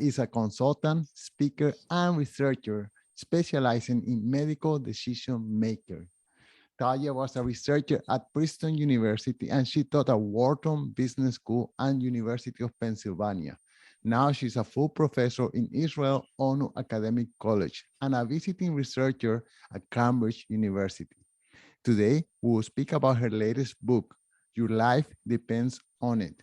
is a consultant, speaker, and researcher specializing in medical decision maker. Talya was a researcher at Princeton University, and she taught at Wharton Business School and University of Pennsylvania. Now she's a full professor in Israel Onu Academic College and a visiting researcher at Cambridge University. Today, we will speak about her latest book, Your Life Depends on It,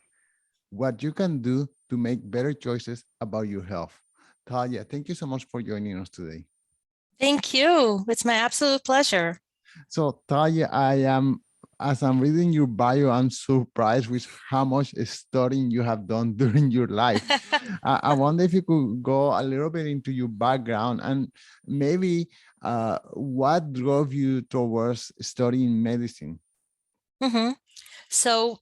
what you can do to make better choices about your health. Talya, thank you so much for joining us today. Thank you. It's my absolute pleasure. So Talya, as I'm reading your bio, I'm surprised with how much studying you have done during your life. I wonder if you could go a little bit into your background and maybe what drove you towards studying medicine? So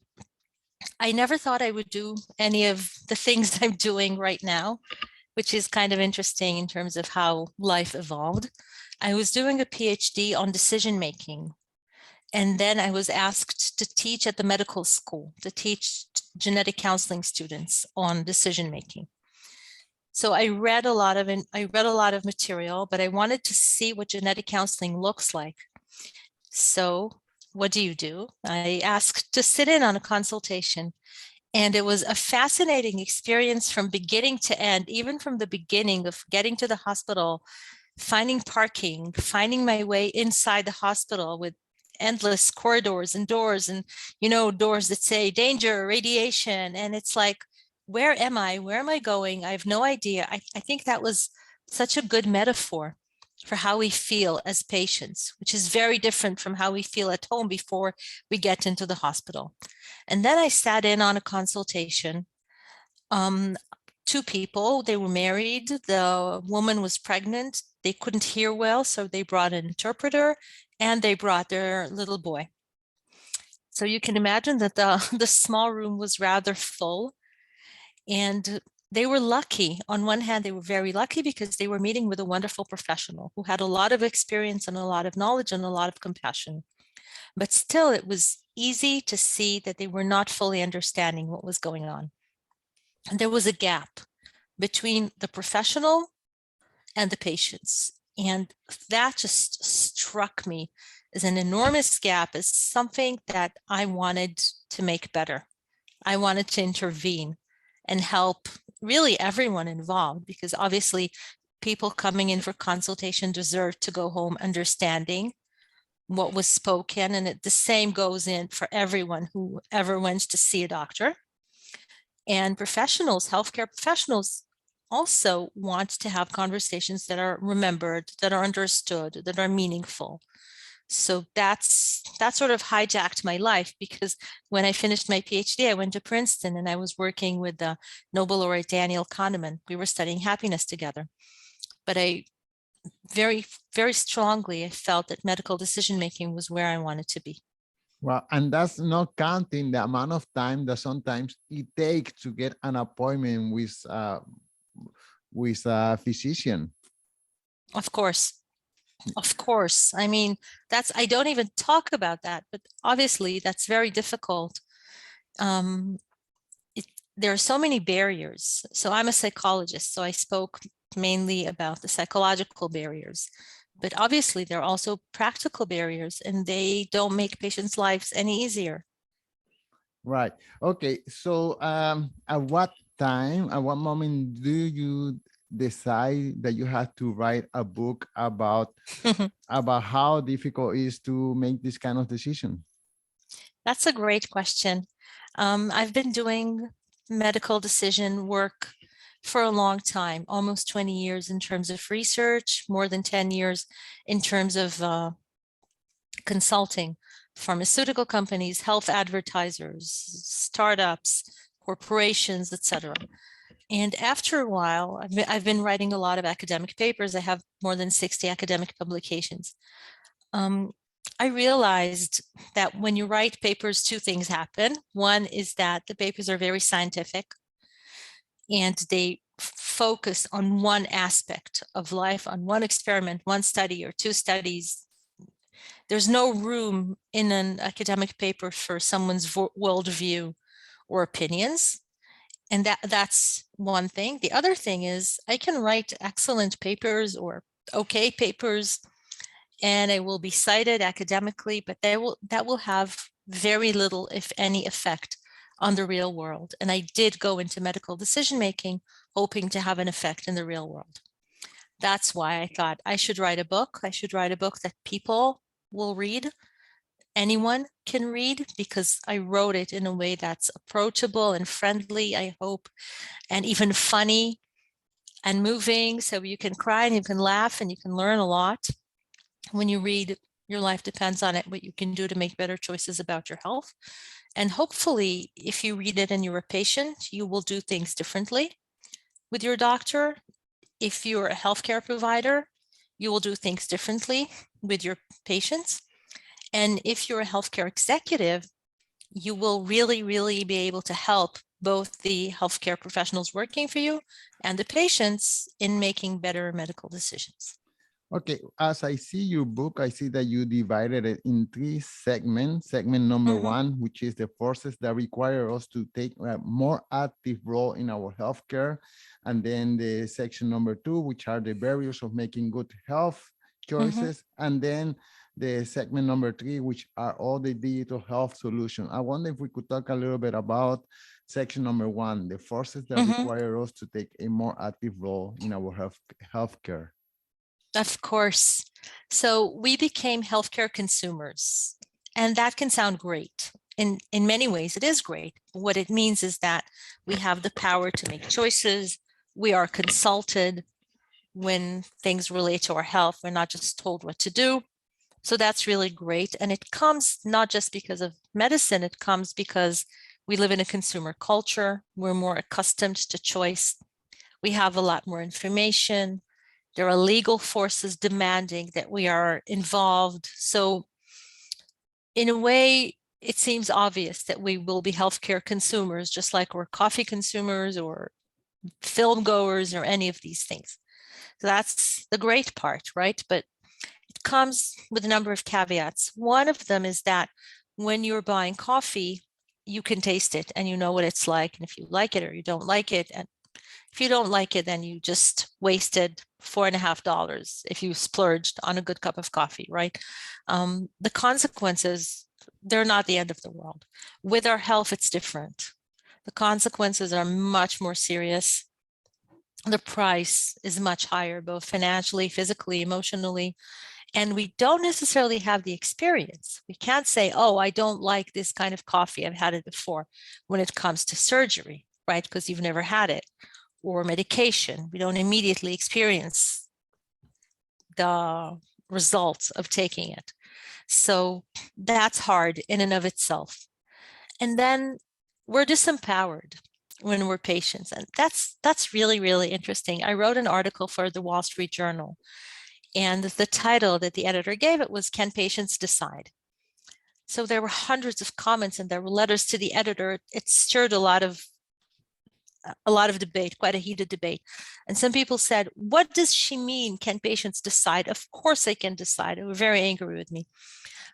I never thought I would do any of the things I'm doing right now, which is kind of interesting in terms of how life evolved. I was doing a PhD on decision making. And then I was asked to teach at the medical school, to teach genetic counseling students on decision making. So I read a lot of material, but I wanted to see what genetic counseling looks like. So what do? I asked to sit in on a consultation, and it was a fascinating experience from beginning to end, even from the beginning of getting to the hospital, finding parking, finding my way inside the hospital with endless corridors and doors and, doors that say danger, radiation. And it's like, where am I? Where am I going? I have no idea. I think that was such a good metaphor for how we feel as patients, which is very different from how we feel at home before we get into the hospital. And then I sat in on a consultation. Two people, they were married. The woman was pregnant. They couldn't hear well, so they brought an interpreter and they brought their little boy. So you can imagine that the small room was rather full, and they were lucky. On one hand, they were very lucky because they were meeting with a wonderful professional who had a lot of experience and a lot of knowledge and a lot of compassion. But still, it was easy to see that they were not fully understanding what was going on. And there was a gap between the professional and the patients. And that just struck me as an enormous gap, as something that I wanted to make better. I wanted to intervene and help really everyone involved, because obviously people coming in for consultation deserve to go home understanding what was spoken. And the same goes in for everyone who ever went to see a doctor. And professionals, healthcare professionals, also want to have conversations that are remembered, that are understood, that are meaningful. So that sort of hijacked my life, because when I finished my PhD, I went to Princeton and I was working with the Nobel laureate Daniel Kahneman. We were studying happiness together. But I very, very strongly, I felt that medical decision-making was where I wanted to be. Well, and that's not counting the amount of time that sometimes it takes to get an appointment with a physician. Of course. Of course. I mean, I don't even talk about that, but obviously that's very difficult. There are so many barriers. So I'm a psychologist, so I spoke mainly about the psychological barriers. But obviously, there are also practical barriers, and they don't make patients' lives any easier. Right. Okay. So at what moment do you decide that you have to write a book about how difficult it is to make this kind of decision? That's a great question. I've been doing medical decision work for a long time, almost 20 years in terms of research, more than 10 years in terms of consulting, pharmaceutical companies, health advertisers, startups, corporations, etc. And after a while, I've been writing a lot of academic papers. I have more than 60 academic publications. I realized that when you write papers, two things happen. One is that the papers are very scientific, and they focus on one aspect of life, on one experiment, one study or two studies. There's no room in an academic paper for someone's worldview or opinions. And that's one thing. The other thing is I can write excellent papers or okay papers, and I will be cited academically, but that will have very little, if any, effect on the real world. And I did go into medical decision making hoping to have an effect in the real world. That's why I thought I should write a book. I should write a book that people will read. Anyone can read, because I wrote it in a way that's approachable and friendly, I hope, and even funny and moving. So you can cry and you can laugh and you can learn a lot. When you read, your life depends on it, what you can do to make better choices about your health. And hopefully, if you read it and you're a patient, you will do things differently with your doctor. If you're a healthcare provider, you will do things differently with your patients. And if you're a healthcare executive, you will really, really be able to help both the healthcare professionals working for you and the patients in making better medical decisions. Okay, as I see your book, I see that you divided it in 3 segments. Segment number 1, which is the forces that require us to take a more active role in our healthcare. And then the section number 2, which are the barriers of making good health choices. And then the segment number 3, which are all the digital health solutions. I wonder if we could talk a little bit about section number 1, the forces that require us to take a more active role in our healthcare. Of course. So we became healthcare consumers, and that can sound great. In many ways, it is great. What it means is that we have the power to make choices. We are consulted when things relate to our health. We're not just told what to do. So that's really great. And it comes not just because of medicine, it comes because we live in a consumer culture. We're more accustomed to choice. We have a lot more information. There are legal forces demanding that we are involved. So in a way, it seems obvious that we will be healthcare consumers, just like we're coffee consumers or film goers or any of these things. So that's the great part, right? But it comes with a number of caveats. One of them is that when you're buying coffee, you can taste it and you know what it's like. And if you like it or you don't like it, and if you don't like it, then you just wasted $4.50 if you splurged on a good cup of coffee, right? The consequences, they're not the end of the world. With our health, it's different. The consequences are much more serious. The price is much higher, both financially, physically, emotionally, and we don't necessarily have the experience. We can't say, oh, I don't like this kind of coffee, I've had it before, when it comes to surgery, right? Because you've never had it. Or medication, we don't immediately experience the results of taking it. So that's hard in and of itself. And then we're disempowered when we're patients. And that's really, really interesting. I wrote an article for the Wall Street Journal, and the title that the editor gave it was, "Can Patients Decide?" So there were hundreds of comments and there were letters to the editor. It stirred a lot of debate, quite a heated debate. And some people said, what does she mean? Can patients decide? Of course they can decide. They were very angry with me.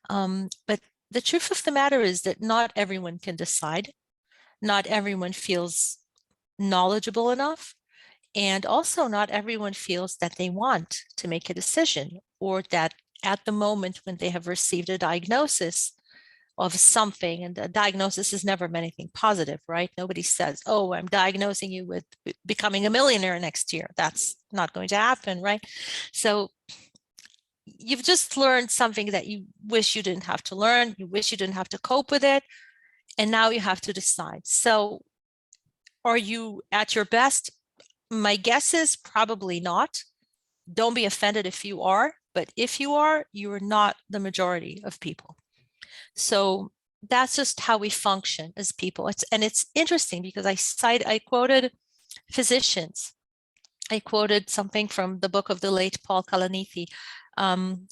But the truth of the matter is that not everyone can decide. Not everyone feels knowledgeable enough. And also not everyone feels that they want to make a decision, or that at the moment when they have received a diagnosis of something, and the diagnosis is never anything positive, right? Nobody says, oh, I'm diagnosing you with becoming a millionaire next year. That's not going to happen, right? So you've just learned something that you wish you didn't have to learn. You wish you didn't have to cope with it. And now you have to decide. So are you at your best? My guess is probably not. Don't be offended if you are, but if you are not the majority of people. So that's just how we function as people. It's interesting because I quoted physicians. I quoted something from the book of the late Paul Kalanithi.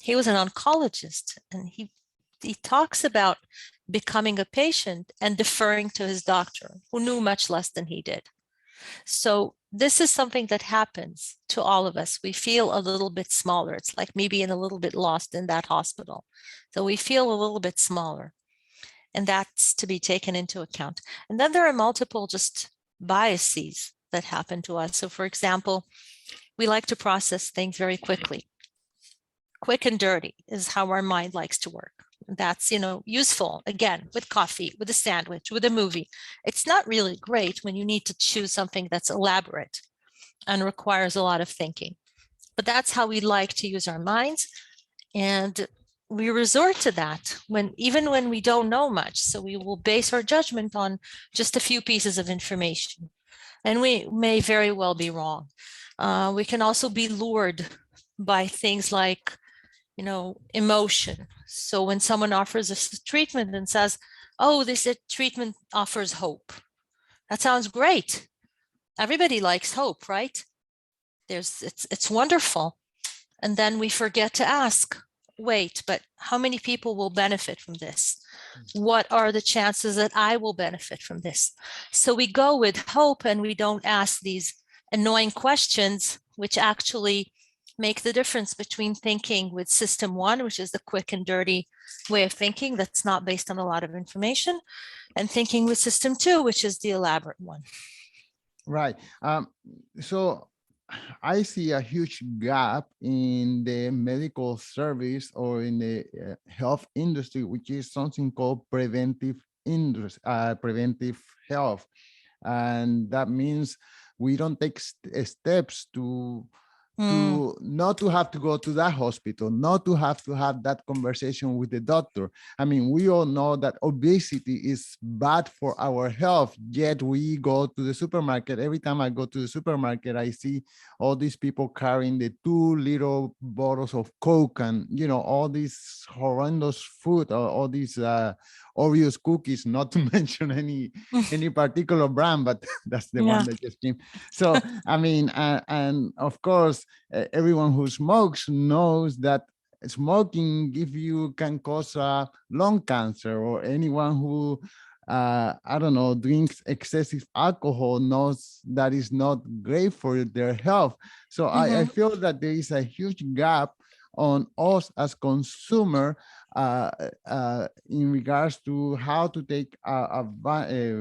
He was an oncologist, and he talks about becoming a patient and deferring to his doctor, who knew much less than he did. So this is something that happens to all of us. We feel a little bit smaller. It's like me being a little bit lost in that hospital. So we feel a little bit smaller, and that's to be taken into account. And then there are multiple just biases that happen to us. So for example, we like to process things very quickly. Quick and dirty is how our mind likes to work. That's, useful, again, with coffee, with a sandwich, with a movie. It's not really great when you need to choose something that's elaborate and requires a lot of thinking. But that's how we like to use our minds. And we resort to that even when we don't know much. So we will base our judgment on just a few pieces of information. And we may very well be wrong. We can also be lured by things like, emotion. So when someone offers us a treatment and says, oh, this treatment offers hope. That sounds great. Everybody likes hope, right? It's wonderful. And then we forget to ask, wait, but how many people will benefit from this? What are the chances that I will benefit from this? So we go with hope and we don't ask these annoying questions, which actually make the difference between thinking with system one, which is the quick and dirty way of thinking that's not based on a lot of information, and thinking with system two, which is the elaborate one. Right. So I see a huge gap in the medical service or in the health industry, which is something called preventive health. And that means we don't take steps to not to have to go to that hospital, not to have that conversation with the doctor. I mean, we all know that obesity is bad for our health, yet we go to the supermarket. Every time I go to the supermarket, I see all these people carrying the 2 little bottles of Coke and, all these horrendous food, all these Oreos cookies, not to mention any particular brand, but that's the one that just came. So, I mean, and of course, everyone who smokes knows that smoking can cause lung cancer, or anyone who I don't know, drinks excessive alcohol knows that is not great for their health. So I feel that there is a huge gap on us as consumer in regards to how to take a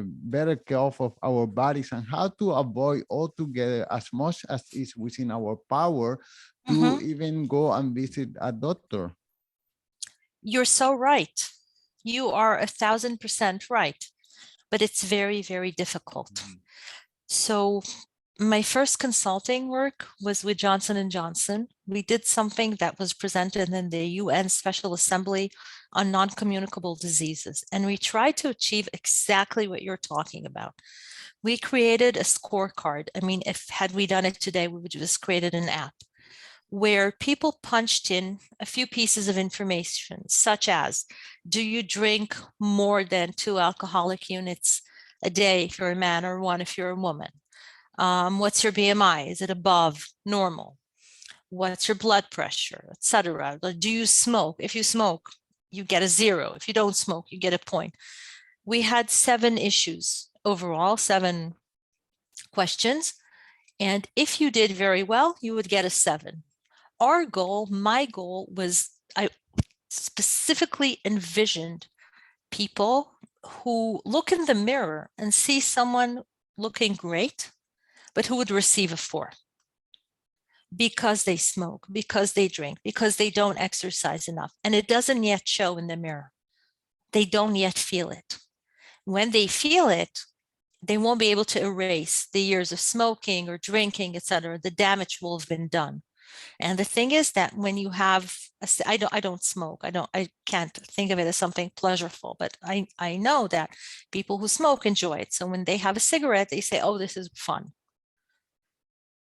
better care of our bodies and how to avoid altogether, as much as is within our power, to even go and visit a doctor. You're so right. You are 1,000% right, but it's very, very difficult. So my first consulting work was with Johnson & Johnson. We did something that was presented in the UN Special Assembly on non-communicable diseases. And we tried to achieve exactly what you're talking about. We created a scorecard. I mean, had we done it today, we would have just created an app where people punched in a few pieces of information, such as, do you drink more than 2 alcoholic units a day if you're a man, or 1 if you're a woman? What's your BMI? Is it above normal? What's your blood pressure, etc.? Do you smoke? If you smoke, you get a 0. If you don't smoke, you get a point. We had 7 issues overall, 7 questions. And if you did very well, you would get a 7. My goal was, I specifically envisioned people who look in the mirror and see someone looking great, but who would receive a 4 because they smoke, because they drink, because they don't exercise enough. And it doesn't yet show in the mirror. They don't yet feel it. When they feel it, they won't be able to erase the years of smoking or drinking, etc. The damage will have been done. And the thing is that when you have, I don't smoke. I can't think of it as something pleasurable, but I know that people who smoke enjoy it. So when they have a cigarette, they say, oh, this is fun.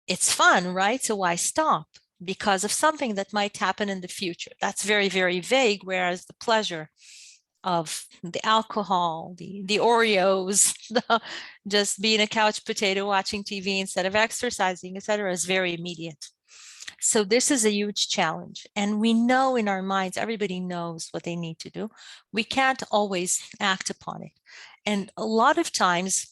It's fun, right? So why stop? Because of something that might happen in the future. That's very, very vague, whereas the pleasure of the alcohol, the Oreos, just being a couch potato watching TV instead of exercising, etc., is very immediate. So this is a huge challenge. And we know in our minds, everybody knows what they need to do. We can't always act upon it. And a lot of times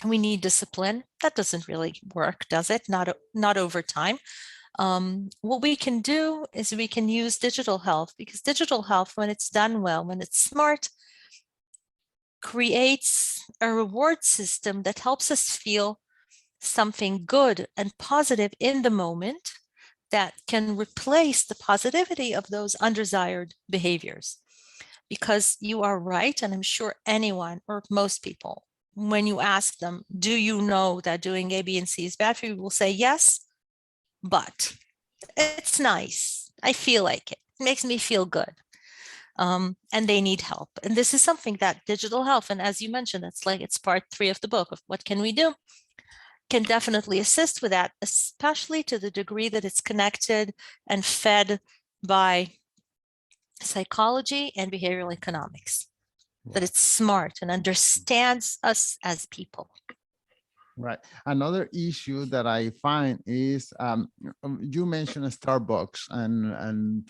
we need discipline. That doesn't really work, does it? Not over time. What we can do is we can use digital health, because digital health, when it's done well, when it's smart, creates a reward system that helps us feel something good and positive in the moment that can replace the positivity of those undesired behaviors. Because you are right, and I'm sure anyone or most people, when you ask them, do you know that doing A, B, and C is bad for you, will say yes, but it's nice. I feel like it. It makes me feel good. And they need help. And this is something that digital health, and as you mentioned, it's part 3 of the book of what can we do, can definitely assist with that, especially to the degree that it's connected and fed by psychology and behavioral economics, that it's smart and understands us as people. Right. Another issue that I find is you mentioned Starbucks and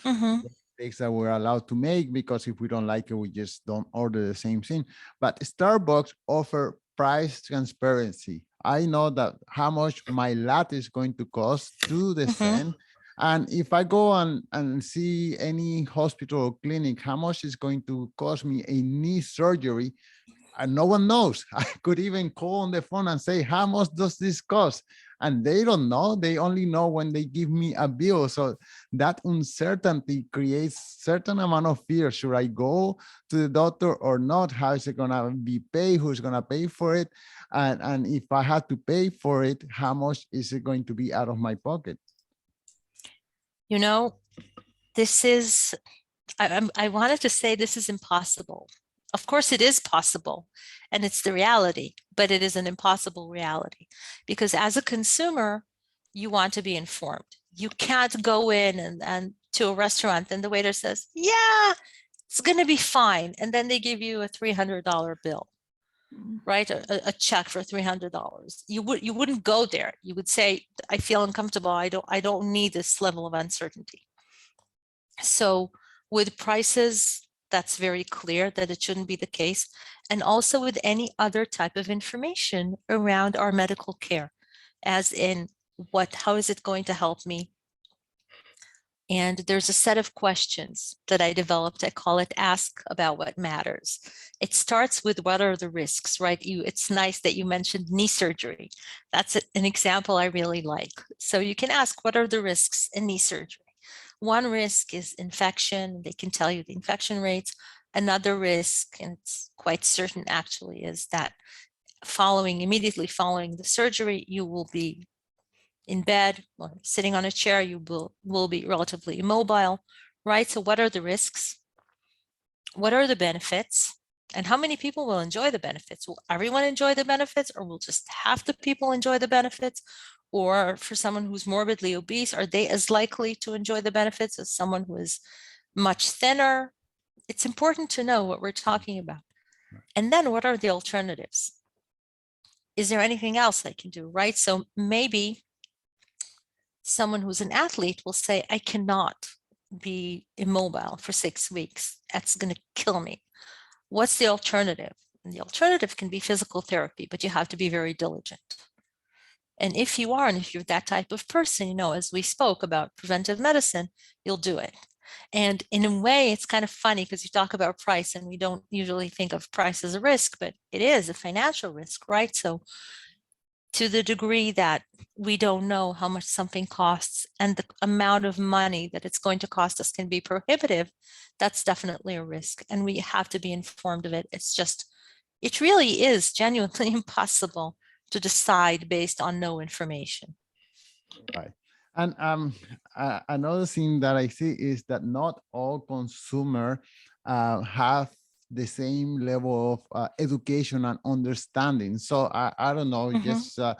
mistakes that we're allowed to make, because if we don't like it, we just don't order the same thing. But Starbucks offer price transparency. I know that how much my latte is going to cost to the cent. And if I go and see any hospital or clinic, how much is going to cost me a knee surgery, and no one knows. I could even call on the phone and say, how much does this cost? And they don't know. They only know when they give me a bill. So that uncertainty creates certain amount of fear. Should I go to the doctor or not? How is it going to be paid? Who's going to pay for it? And if I had to pay for it, how much is it going to be out of my pocket? You know, this is, I wanted to say this is impossible. Of course, it is possible, and it's the reality, but it is an impossible reality, because as a consumer, you want to be informed. You can't go in and to a restaurant and the waiter says, yeah, it's going to be fine. And then they give you a $300 bill, right? A check for $300. You wouldn't go there. You would say, I feel uncomfortable. I don't need this level of uncertainty. So with prices, that's very clear that it shouldn't be the case. And also with any other type of information around our medical care, as in how is it going to help me? And there's a set of questions that I developed. I call it Ask About What Matters. It starts with what are the risks, right? It's nice that you mentioned knee surgery. That's an example I really like. So you can ask, what are the risks in knee surgery? One risk is infection. They can tell you the infection rates. Another risk, and it's quite certain actually, is that immediately following the surgery, you will be in bed or sitting on a chair. You will be relatively immobile, right? So what are the risks? What are the benefits? And how many people will enjoy the benefits? Will everyone enjoy the benefits, or will just half the people enjoy the benefits? Or for someone who's morbidly obese, are they as likely to enjoy the benefits as someone who is much thinner? It's important to know what we're talking about. And then what are the alternatives? Is there anything else I can do, right? So maybe someone who's an athlete will say, I cannot be immobile for 6 weeks. That's going to kill me. What's the alternative? And the alternative can be physical therapy, but you have to be very diligent. And if you're that type of person, as we spoke about preventive medicine, you'll do it. And in a way, it's kind of funny because you talk about price and we don't usually think of price as a risk, but it is a financial risk, right? So to the degree that we don't know how much something costs and the amount of money that it's going to cost us can be prohibitive, that's definitely a risk. And we have to be informed of it. It really is genuinely impossible to decide based on no information. Right. And another thing that I see is that not all consumers have the same level of education and understanding. So I don't know, just a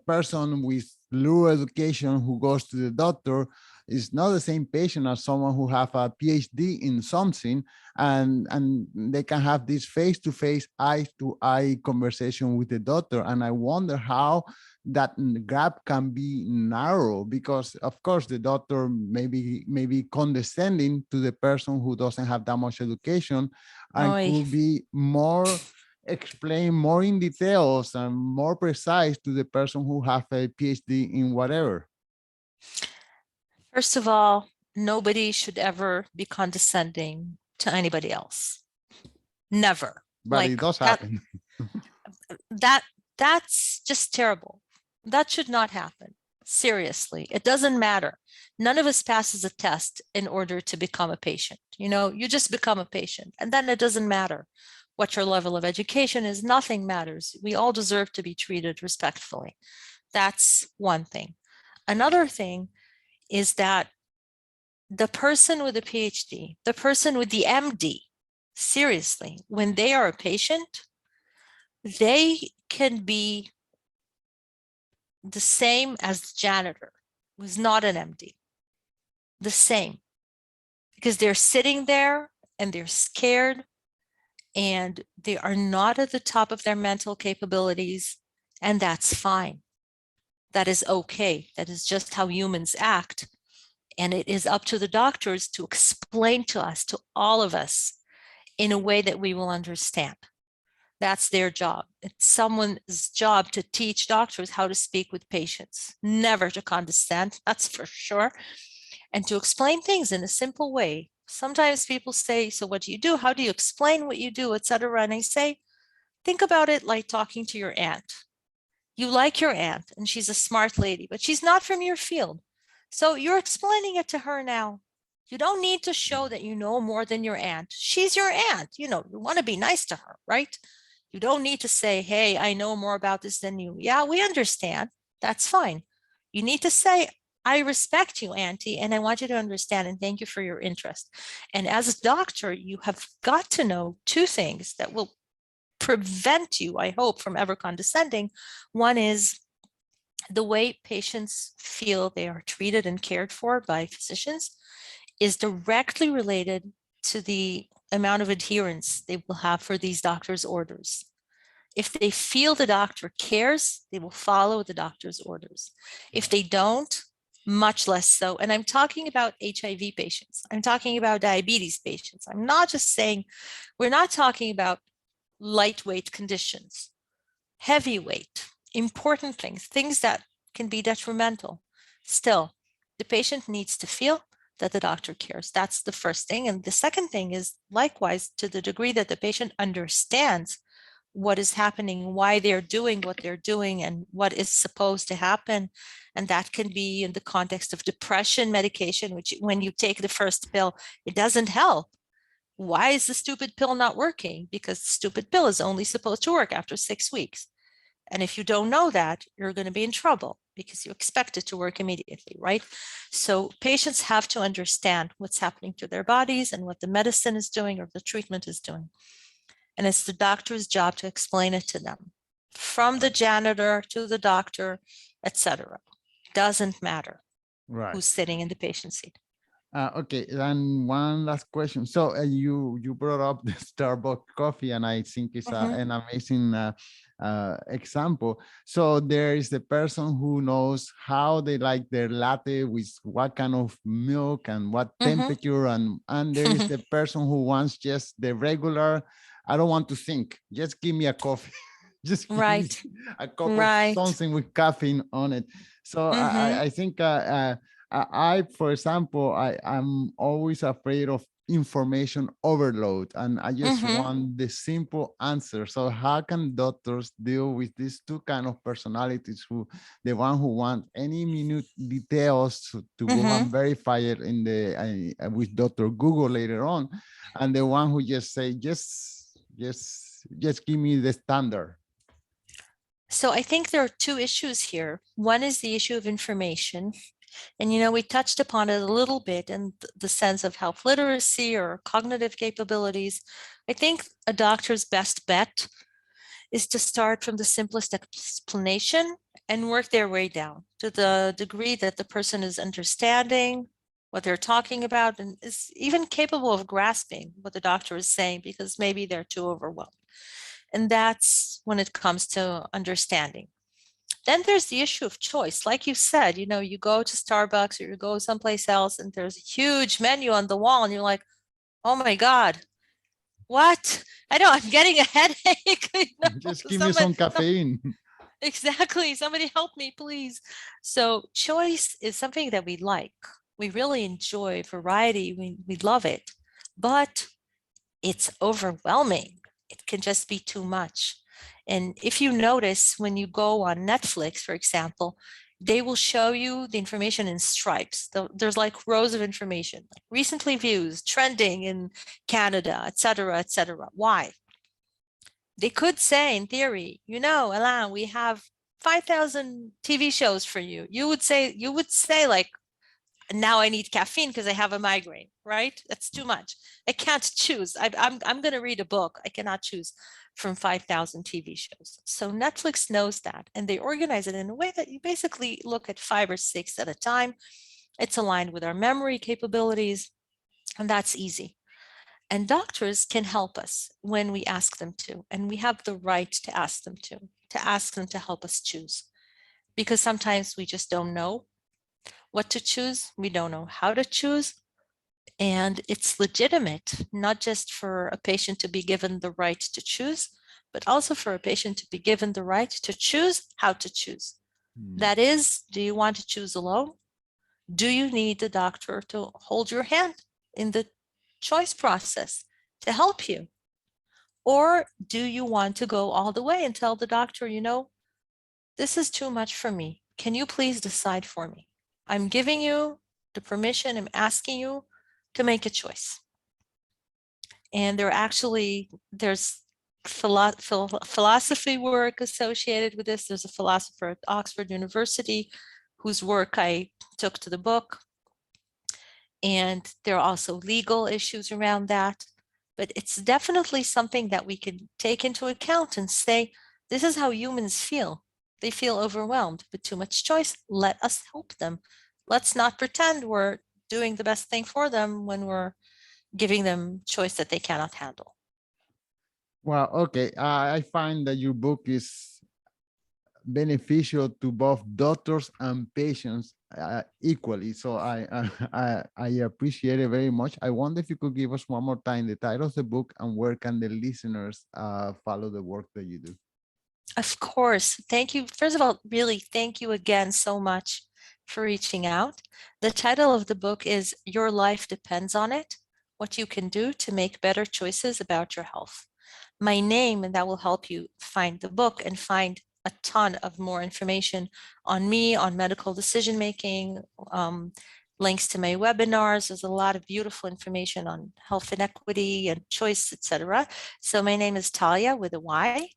person with low education who goes to the doctor is not the same patient as someone who have a PhD in something, and they can have this face-to-face, eye-to-eye conversation with the doctor. And I wonder how that gap can be narrow, because of course the doctor may be condescending to the person who doesn't have that much education, and could be explain more in details and more precise to the person who have a PhD in whatever. First of all, nobody should ever be condescending to anybody else. Never. But it does happen. that's just terrible. That should not happen. Seriously, it doesn't matter. None of us passes a test in order to become a patient. You just become a patient, and then it doesn't matter what your level of education is. Nothing matters. We all deserve to be treated respectfully. That's one thing. Another thing is that the person with a PhD, the person with the MD, seriously, when they are a patient, they can be the same as the janitor who's not an MD. The same, because they're sitting there and they're scared and they are not at the top of their mental capabilities, and that's fine. That is okay. That is just how humans act. And it is up to the doctors to explain to us, to all of us, in a way that we will understand. That's their job. It's someone's job to teach doctors how to speak with patients, never to condescend, that's for sure, and to explain things in a simple way. Sometimes people say, so what do you do? How do you explain what you do, etc.? And I say, think about it like talking to your aunt. You like your aunt and she's a smart lady, but she's not from your field. So you're explaining it to her now. You don't need to show that you know more than your aunt. She's your aunt. You want to be nice to her, right? You don't need to say, hey, I know more about this than you. Yeah, we understand. That's fine. You need to say, I respect you, Auntie, and I want you to understand and thank you for your interest. And as a doctor, you have got to know two things that will prevent you, I hope, from ever condescending. One is the way patients feel they are treated and cared for by physicians is directly related to the amount of adherence they will have for these doctors' orders. If they feel the doctor cares, they will follow the doctor's orders. If they don't, much less so. And I'm talking about HIV patients. I'm talking about diabetes patients. I'm not just saying, we're not talking about lightweight conditions, heavyweight, important things that can be detrimental. Still, the patient needs to feel that the doctor cares. That's the first thing. And the second thing is, likewise, to the degree that the patient understands what is happening, why they're doing what they're doing, and what is supposed to happen. And that can be in the context of depression medication, which when you take the first pill, it doesn't help. Why is the stupid pill not working? Because the stupid pill is only supposed to work after 6 weeks. And if you don't know that, you're going to be in trouble because you expect it to work immediately, right? So patients have to understand what's happening to their bodies and what the medicine is doing or the treatment is doing. And it's the doctor's job to explain it to them, from the janitor to the doctor, etc. Doesn't matter Right. who's sitting in the patient seat. Okay, and one last question. So you brought up the Starbucks coffee, and I think it's an amazing example. So there is the person who knows how they like their latte, with what kind of milk and what temperature, and there is the person who wants just the regular. I don't want to think. Just give me a coffee. Just give me a cup of something with caffeine on it. So I think. For example, I'm always afraid of information overload, and I just want the simple answer. So how can doctors deal with these two kind of personalities, who the one who want any minute details to go and verify it in the with Dr. Google later on, and the one who just say, just give me the standard. So I think there are two issues here. One is the issue of information. And, we touched upon it a little bit in the sense of health literacy or cognitive capabilities. I think a doctor's best bet is to start from the simplest explanation and work their way down to the degree that the person is understanding what they're talking about and is even capable of grasping what the doctor is saying, because maybe they're too overwhelmed. And that's when it comes to understanding. Then there's the issue of choice. Like you said, you go to Starbucks or you go someplace else and there's a huge menu on the wall and you're like, oh my God, what? I know, I'm getting a headache. Just give me some caffeine. Exactly. Somebody help me, please. So choice is something that we like. We really enjoy variety. We love it, but it's overwhelming. It can just be too much. And if you notice, when you go on Netflix, for example, they will show you the information in stripes. There's like rows of information, like recently views, trending in Canada, et cetera, et cetera. Why? They could say, in theory, Alain, we have 5,000 TV shows for you. You would say like, now I need caffeine because I have a migraine, right? That's too much. I can't choose. I'm going to read a book. I cannot choose from 5,000 TV shows. So Netflix knows that, and they organize it in a way that you basically look at 5 or 6 at a time. It's aligned with our memory capabilities, and that's easy. And doctors can help us when we ask them to, and we have the right to ask them to help us choose. Because sometimes we just don't know what to choose. We don't know how to choose. And it's legitimate, not just for a patient to be given the right to choose, but also for a patient to be given the right to choose how to choose. That is, do you want to choose alone? Do you need the doctor to hold your hand in the choice process to help you? Or do you want to go all the way and tell the doctor, this is too much for me. Can you please decide for me? I'm giving you the permission. I'm asking you to make a choice. And there's philosophy work associated with this. There's a philosopher at Oxford University whose work I took to the book. And there are also legal issues around that. But it's definitely something that we can take into account and say, this is how humans feel. They feel overwhelmed with too much choice. Let us help them. Let's not pretend we're doing the best thing for them when we're giving them choice that they cannot handle. Well, okay. I find that your book is beneficial to both doctors and patients equally. So I appreciate it very much. I wonder if you could give us one more time the title of the book and where can the listeners follow the work that you do. Of course. Thank you. First of all, really, thank you again so much for reaching out. The title of the book is Your Life Depends on It: What You Can Do to Make Better Choices About Your Health. My name, and that will help you find the book and find a ton of more information on me, on medical decision making, links to my webinars. There's a lot of beautiful information on health inequity and choice, etc. So my name is Talya with a Y,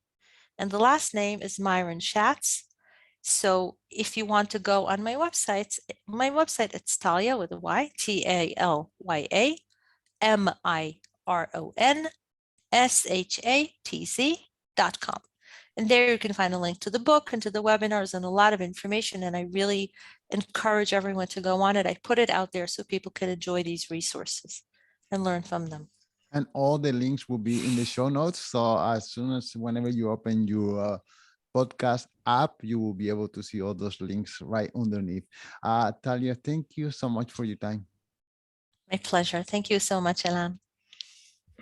and the last name is Miron-Shatz. So if you want to go on my website, it's Talya with a Y, TalyaMiron-Shatz.com. And there you can find a link to the book and to the webinars and a lot of information. And I really encourage everyone to go on it. I put it out there so people can enjoy these resources and learn from them. And all the links will be in the show notes. So as soon as whenever you open your podcast app, you will be able to see all those links right underneath. Talya, thank you so much for your time. My pleasure. Thank you so much, Alain.